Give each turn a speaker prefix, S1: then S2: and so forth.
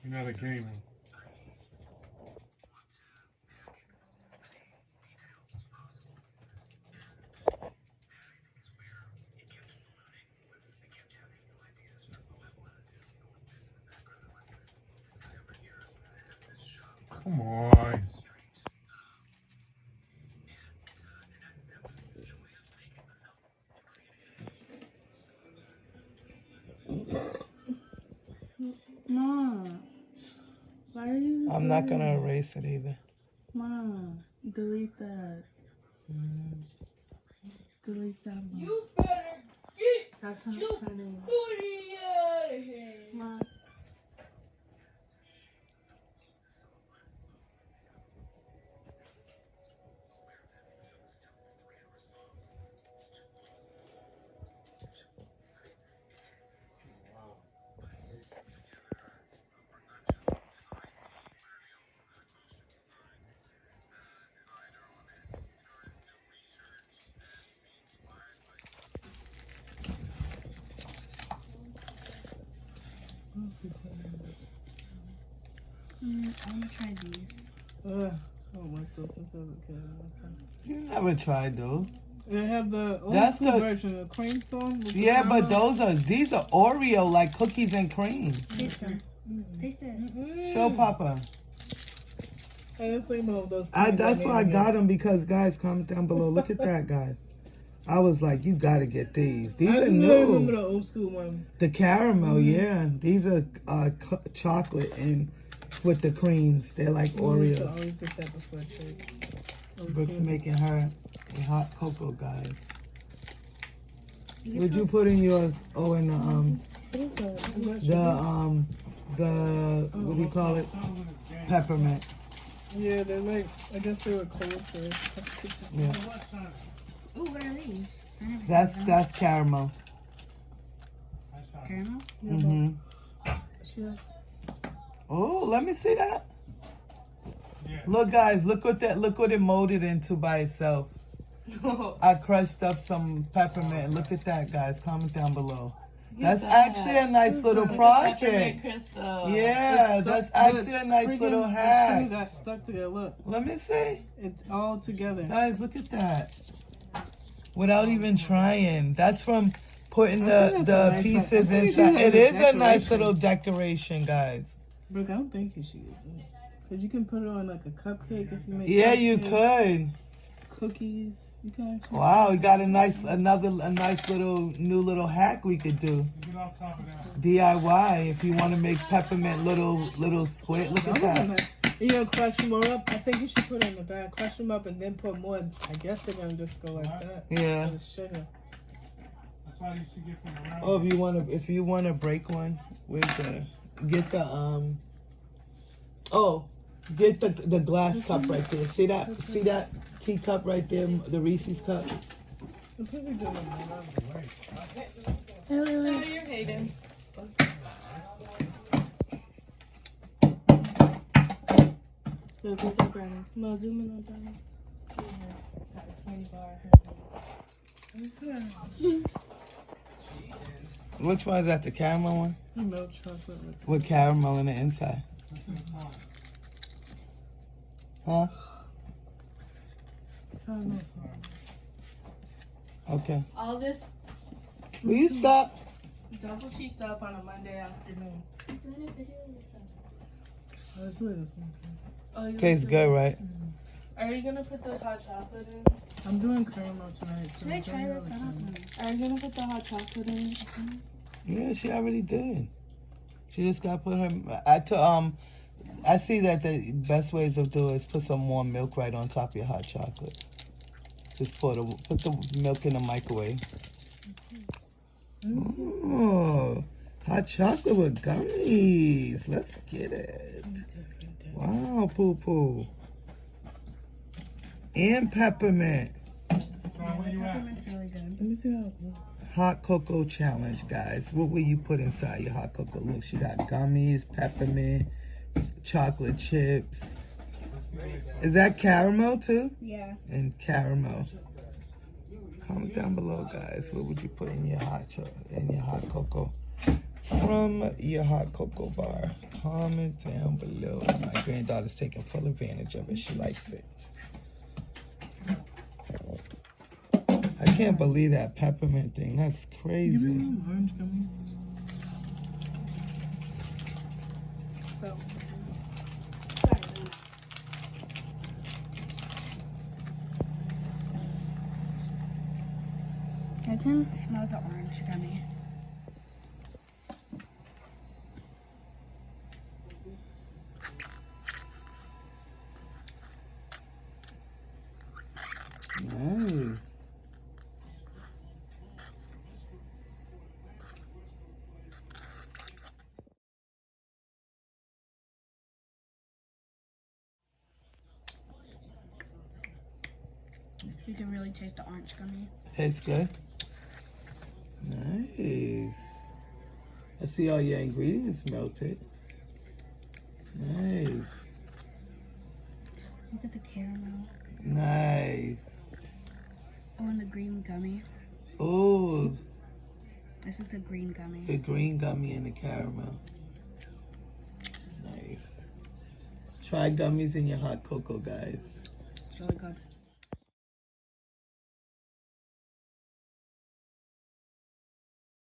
S1: You're not a gamer. Come on.
S2: Mom, why are you?
S3: I'm not gonna erase it either.
S2: Mom, delete that. Delete that. Mom.
S4: You better get
S2: That's not
S4: your
S2: funny.
S4: booty out of here.
S2: Mom. I want to try these.
S5: I don't like those since I was a kid.
S3: You never tried those.
S5: They have the old
S3: That's
S5: school
S3: the-
S5: version, the cream foam. with the
S3: Yeah, but
S5: caramel.
S3: these are Oreo, like cookies and cream.
S2: Taste them. Taste it.
S3: Show Papa.
S5: I didn't think about those.
S3: That's why I got them, because guys, comment down below. Look at that, guys. I was like, you gotta get these. These
S5: I
S3: are
S5: remember
S3: new.
S5: the old school one.
S3: The caramel, yeah. These are chocolate and with the creams. They're like
S5: I used to
S3: Oreos.
S5: always get that before church.
S3: Brooke's making her a hot cocoa, guys. Would you put in yours? Oh, in
S5: What is that? Is that
S3: the what do you call it? Peppermint.
S5: Yeah, they're like, I guess they were closer.
S3: Yeah.
S2: Ooh, what are these? I never seen them.
S3: That's caramel.
S2: Caramel?
S3: Mhm.
S5: Yeah.
S3: Oh, let me see that.
S1: Yeah.
S3: Look, guys, look what it molded into by itself. I crushed up some peppermint. And look at that, guys. Comment down below. That's actually a nice little project.
S4: Crystal.
S3: Yeah, that's actually a nice little
S5: It
S3: hack.
S5: got stuck together. Look,
S3: Let me see.
S5: it's all together.
S3: Guys, look at that. Without even trying. That's from putting
S5: I think
S3: the
S5: that's a nice
S3: pieces
S5: one. I think
S3: inside.
S5: you
S3: It
S5: have a
S3: is a nice
S5: decoration.
S3: little decoration, guys.
S5: Brooke, I don't think you should use this. Because you can put it on like a cupcake if you make
S3: Yeah, you
S5: cupcakes,
S3: could.
S5: Cookies. You can actually.
S3: Wow, we got a nice new little hack we could do.
S1: Get off top of that.
S3: DIY if you want to make peppermint little squid. Look at
S5: That
S3: that.
S5: wasn't nice. You know, crush them all up. I think you should put it in the bag. Crush them up and then put more. I guess they're gonna just go like that.
S3: Yeah.
S5: For the sugar.
S1: That's why you should get from around.
S3: Oh, if you wanna break one with get the glass cup right there. See that teacup right there, the Reese's cup.
S5: That's what we do.
S4: Show your Hayden.
S5: Look, go for Brandon. Come on, zoom in on Brandon.
S4: Got a 20 bar.
S3: Which one is that? The caramel one
S5: Milk chocolate.
S3: with caramel in the inside. Huh?
S5: Caramel.
S3: Okay.
S4: All this
S3: Will you stop?
S4: double sheets up on a Monday afternoon.
S2: She's doing a video of this.
S5: Let's do this one.
S4: Oh, you
S3: Tastes good, right?
S4: Are you gonna put the hot chocolate in?
S5: I'm doing caramel tonight.
S2: Should I try this? I don't know.
S4: Are you gonna put the hot chocolate in?
S3: Yeah, she already did. She just got to put her. I see that the best ways to do it is put some warm milk right on top of your hot chocolate. Just put the milk in the microwave. Oh, hot chocolate with gummies. Let's get it. Wow, poo poo. And peppermint.
S1: So where you at?
S2: Peppermint's really good.
S5: Let me see how it looks.
S3: Hot cocoa challenge, guys. What will you put inside your hot cocoa? Look, she got gummies, peppermint, chocolate chips. Is that caramel too?
S2: Yeah.
S3: And caramel. Comment down below, guys. What would you put in your hot cocoa? from your hot cocoa bar? Comment down below. My granddaughter's taking full advantage of it. She likes it. I can't believe that peppermint thing. That's crazy.
S5: Orange gummy.
S4: So,
S2: I can smell the orange gummy.
S3: Nice.
S2: You can really taste the orange gummy.
S3: Tastes good. Nice. I see all your ingredients melted. Nice.
S2: Look at the caramel.
S3: Nice.
S2: Oh, and the green gummy.
S3: Oh,
S2: This is the green gummy.
S3: the green gummy and the caramel. Nice. Try gummies in your hot cocoa, guys.
S2: It's really good.